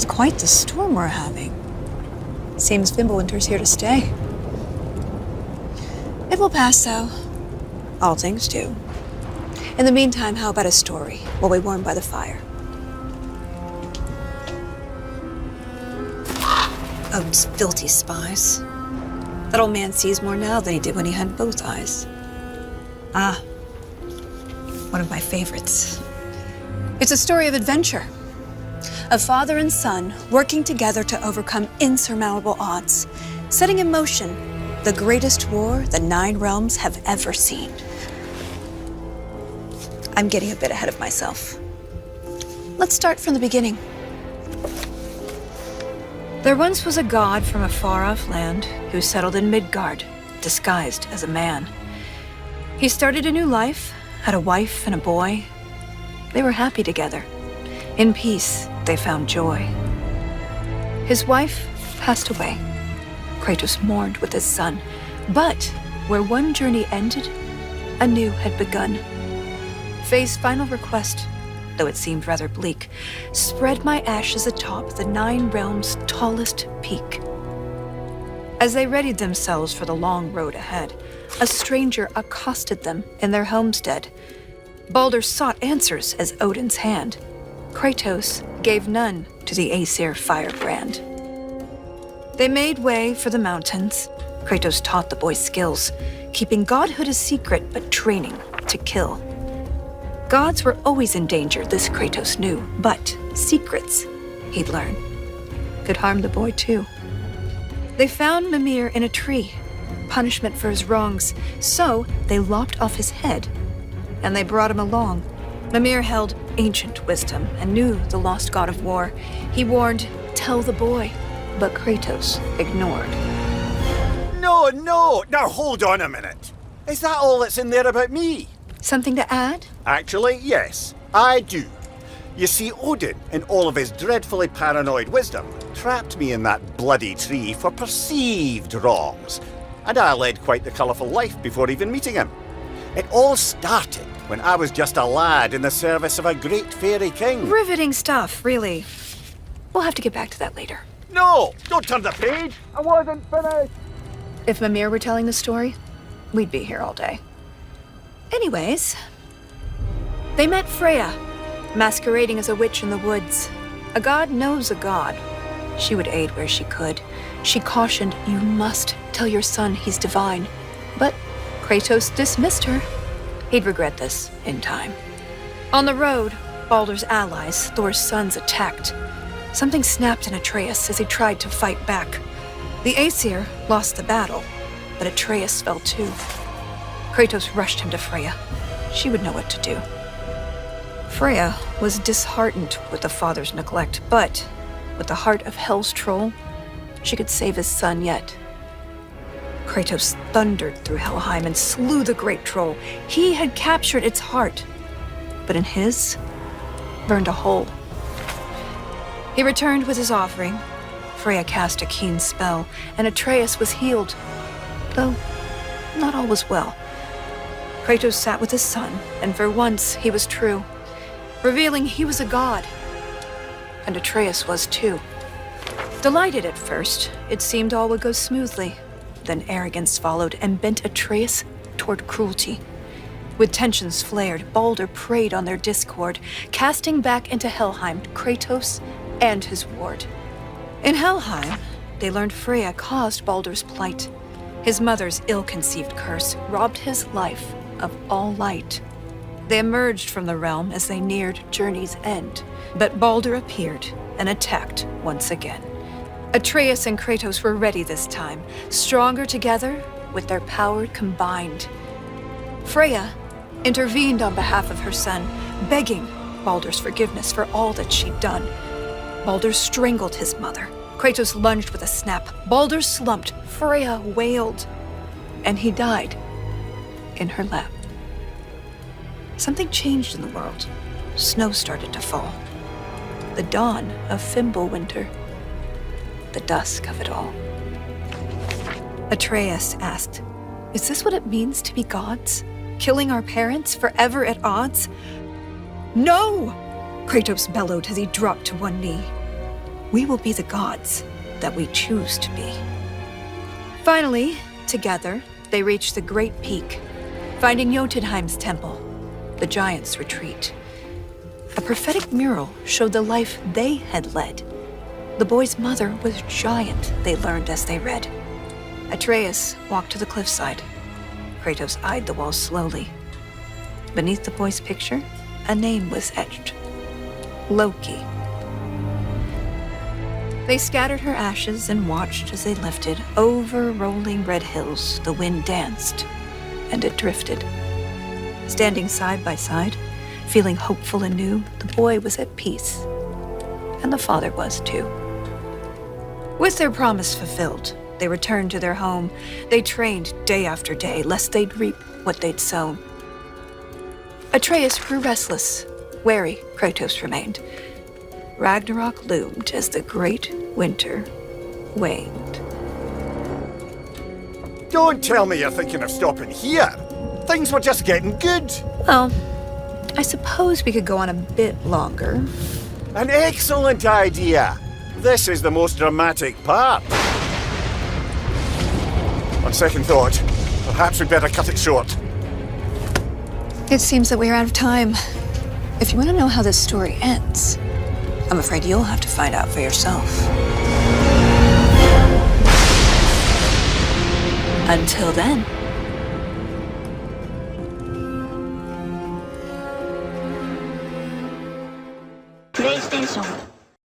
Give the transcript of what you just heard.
is quite the storm we're having. Seems Fimbulwinter's here to stay. It will pass, though. All things do. In the meantime, how about a story while we warm by the fire? Odin's filthy spies. That old man sees more now than he did when he had both eyes. Ah, one of my favorites. It's a story of adventure. A father and son working together to overcome insurmountable odds, setting in motion the greatest war the 9 realms have ever seen. I'm getting a bit ahead of myself. Let's start from the beginning. There once was a god from a far-off land who settled in Midgard, disguised as a man. He started a new life, had a wife and a boy. They were happy together. In peace, they found joy. His wife passed away. Kratos mourned with his son. But where one journey ended, a new had begun. Faye's final request, though it seemed rather bleak, spread my ashes atop the 9 realms' tallest peak. As they readied themselves for the long road ahead, a stranger accosted them in their homestead. Baldur sought answers as Odin's hand. Kratos gave none to the Aesir firebrand. They made way for the mountains. Kratos taught the boy skills, keeping godhood a secret but training to kill. Gods were always in danger, this Kratos knew, but secrets, he'd learn, could harm the boy too. They found Mimir in a tree, punishment for his wrongs, so they lopped off his head, and they brought him along. Mimir held ancient wisdom and knew the lost god of war. He warned, "Tell the boy," but Kratos ignored. No, now hold on a minute. Is that all that's in there about me? Something to add? Actually, yes, I do. You see, Odin, in all of his dreadfully paranoid wisdom, trapped me in that bloody tree for perceived wrongs, and I led quite the colourful life before even meeting him. It all started when I was just a lad in the service of a great fairy king. Riveting stuff, really. We'll have to get back to that later. No, don't turn the page. I wasn't finished. If Mimir were telling the story, we'd be here all day. Anyways, they met Freya, masquerading as a witch in the woods. A god knows a god. She would aid where she could. She cautioned, "You must tell your son he's divine." But Kratos dismissed her. He'd regret this in time. On the road, Baldur's allies, Thor's sons, attacked. Something snapped in Atreus as he tried to fight back. The Aesir lost the battle, but Atreus fell too. Kratos rushed him to Freya. She would know what to do. Freya was disheartened with the father's neglect, but with the heart of Hell's troll, she could save his son yet. Kratos thundered through Helheim and slew the great troll. He had captured its heart, but in his, burned a hole. He returned with his offering. Freya cast a keen spell, and Atreus was healed, though not all was well. Kratos sat with his son, and for once he was true, revealing he was a god, and Atreus was too. Delighted at first, it seemed all would go smoothly. Then arrogance followed and bent Atreus toward cruelty. With tensions flared, Baldur preyed on their discord, casting back into Helheim Kratos and his ward. In Helheim, they learned Freya caused Baldur's plight. His mother's ill-conceived curse robbed his life of all light. They emerged from the realm as they neared journey's end, but Baldur appeared and attacked once again. Atreus and Kratos were ready this time, stronger together with their power combined. Freya intervened on behalf of her son, begging Baldur's forgiveness for all that she'd done. Baldur strangled his mother. Kratos lunged with a snap. Baldur slumped. Freya wailed. And he died in her lap. Something changed in the world. Snow started to fall. The dawn of Fimbulwinter. The dusk of it all. Atreus asked, "Is this what it means to be gods? Killing our parents forever at odds?" "No!" Kratos bellowed as he dropped to one knee. we will be the gods that we choose to be. Finally, together, they reach the Great Peak, finding Jotunheim's temple, the giants' retreat. A prophetic mural showed the life they had led. The boy's mother was giant, they learned as they read. Atreus walked to the cliffside. Kratos eyed the wall slowly. Beneath the boy's picture, a name was etched. Loki. They scattered her ashes and watched as they lifted. Over rolling red hills, the wind danced, and it drifted. Standing side by side, feeling hopeful and new, the boy was at peace, and the father was too. With their promise fulfilled, they returned to their home. They trained day after day, lest they'd reap what they'd sown. Atreus grew restless. Wary, Kratos remained. Ragnarok loomed as the great winter waned. Don't tell me you're thinking of stopping here. Things were just getting good. Well, I suppose we could go on a bit longer. An excellent idea. This is the most dramatic part. On second thought, perhaps we'd better cut it short. It seems that we're out of time. If you want to know how this story ends, I'm afraid you'll have to find out for yourself. Until then. PlayStation